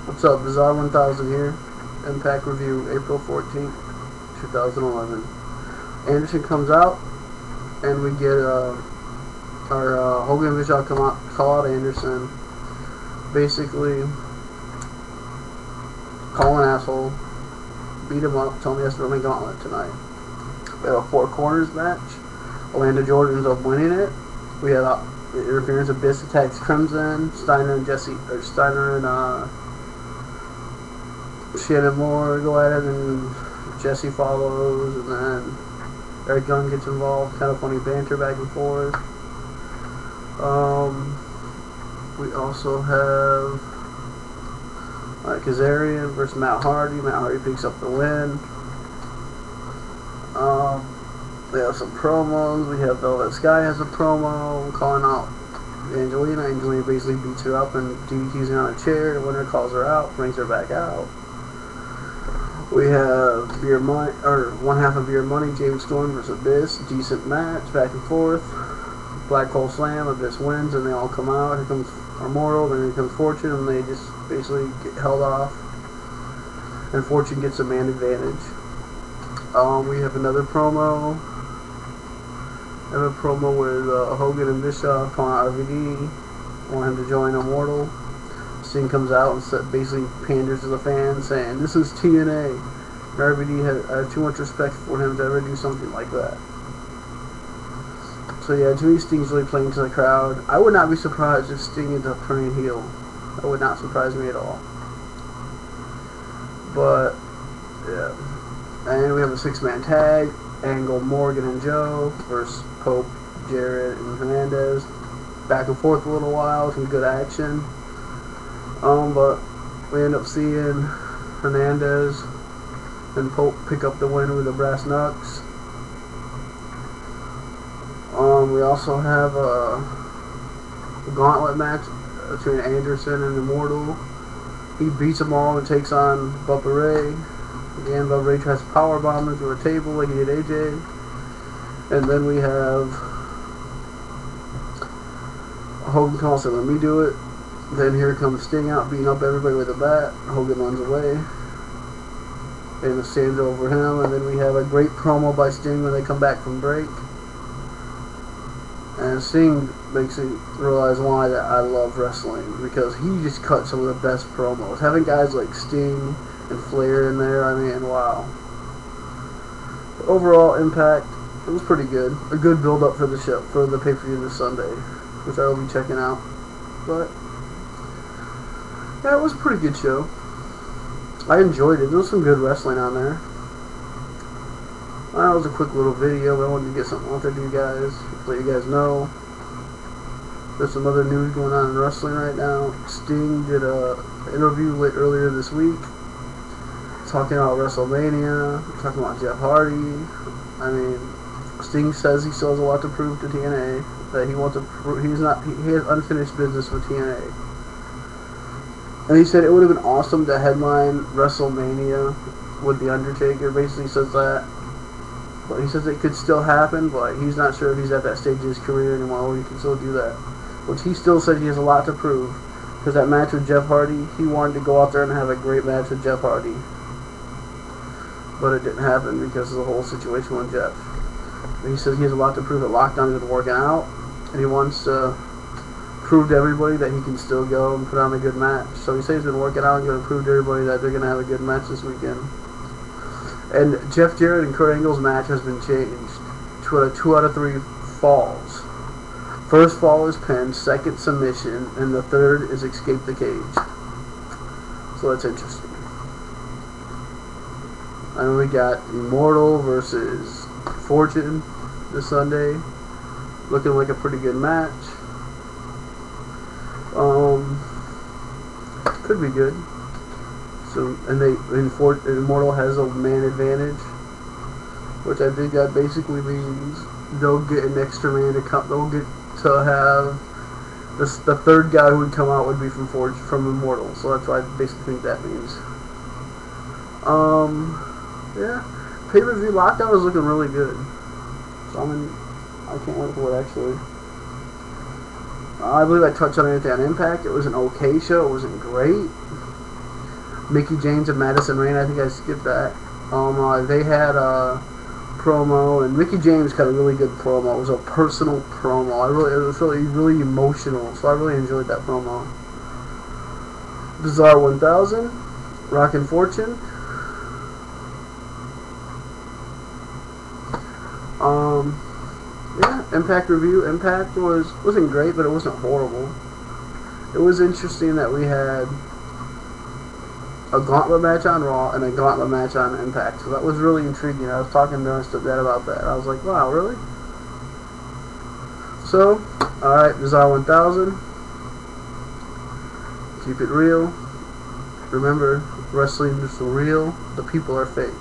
What's up, Bizarre 1000 here. Impact Review, April 14th, 2011. Anderson comes out, and we get our Hogan and Bischoff call out Anderson. Basically, call an asshole, beat him up, tell him he has to run a gauntlet tonight. We have a four corners match. Orlando Jordan ends up winning it. We have interference. Abyss attacks Crimson. Steiner and Shannon Moore go at it, and Jesse follows, and then Eric Young gets involved. Kind of funny banter back and forth. We also have Kazarian versus Matt Hardy. Matt Hardy picks up the win. We have some promos. We have Velvet Sky has a promo calling out Angelina. Angelina basically beats her up and DDTs her on a chair. The winner calls her out, brings her back out. We have one half of Beer Money, James Storm versus Abyss. Decent match, back and forth. Black Hole Slam, Abyss wins, and they all come out. Here comes Immortal, then here comes Fortune, and they just basically get held off. And Fortune gets a man advantage. We have another promo. I have a promo with Hogan and Bischoff calling out RVD, want him to join Immortal. Sting comes out and basically panders to the fans, saying, "This is TNA." And RVD I have too much respect for him to ever do something like that. So yeah, to me, Sting's really playing to the crowd. I would not be surprised if Sting ends up turning heel. That would not surprise me at all. But yeah, and we have a six-man tag. Angle, Morgan, and Joe versus Pope, Jarrett, and Hernandez. Back and forth a little while, some good action. But we end up seeing Hernandez and Pope pick up the win with the brass knucks. We also have a gauntlet match between Anderson and Immortal. He beats them all and takes on Bubba Ray. Again, Bubba Ray tries to powerbomb him through a table like he did AJ. And then we have Hogan calls it, "Let me do it." Then here comes Sting out, beating up everybody with a bat. Hogan runs away. And stands over him. And then we have a great promo by Sting when they come back from break. And Sting makes me realize why that I love wrestling, because he just cut some of the best promos. Having guys like Sting and Flair in there, I mean, wow. But overall, Impact, it was pretty good. A good build-up for the show, for the pay-per-view this Sunday, which I will be checking out. But yeah, it was a pretty good show. I enjoyed it. There was some good wrestling on there. That was a quick little video, but I wanted to get something out there to you guys, let you guys know. There's some other news going on in wrestling right now. Sting did an interview earlier this week, talking about WrestleMania, talking about Jeff Hardy. I mean, Sting says he still has a lot to prove to TNA, that he wants to he has unfinished business with TNA. And he said it would have been awesome to headline WrestleMania with The Undertaker. Basically says that. But he says it could still happen, but he's not sure if he's at that stage of his career anymore where he can still do that. Which he still said he has a lot to prove. Because that match with Jeff Hardy, he wanted to go out there and have a great match with Jeff Hardy. But it didn't happen because of the whole situation with Jeff. But he says he has a lot to prove that Lockdown isn't working out. And he wants to prove to everybody that he can still go and put on a good match. So he says he's been working out and going to prove to everybody that they're going to have a good match this weekend. And Jeff Jarrett and Kurt Angle's match has been changed to a 2 out of 3 falls. First fall is pin, second submission, and the third is escape the cage. So that's interesting. And we got Immortal versus Fortune this Sunday. Looking like a pretty good match. Could be good. So, and Immortal has a man advantage, which I think that basically means they'll get an extra man to come. They'll get to have the third guy who would come out would be from Immortal. So that's what I basically think that means. Yeah, pay-per-view Lockdown is looking really good. So I can't wait for it actually. I believe I touched on anything on Impact. It was an okay show. It wasn't great. Mickie James and Madison Rayne. I think I skipped that. They had a promo, and Mickie James got a really good promo. It was a personal promo. It was really emotional, so I really enjoyed that promo. Bizarre 1000, Rockin' Fortune. Yeah, Impact review. Impact wasn't great, but it wasn't horrible. It was interesting that we had a gauntlet match on Raw and a gauntlet match on Impact, so that was really intriguing. I was talking to our stepdad about that. I was like, wow, really? So, alright, Bizarre 1000. Keep it real. Remember, wrestling is real. The people are fake.